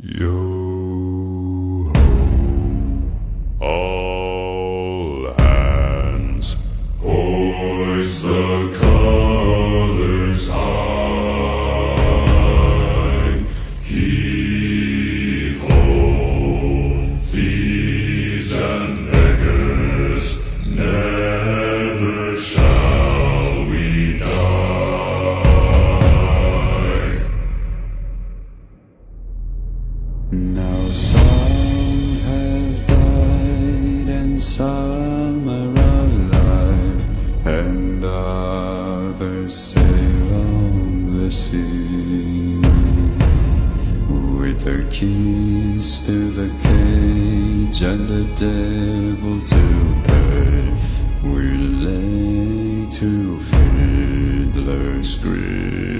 Yo ho, all hands, hoist the colors high. Heave ho, thieves and beggars, never shall we die. Now some have died and some are alive, and others sail on the sea with their keys to the cage and the devil to pay. We lay to Fiddler's Grave.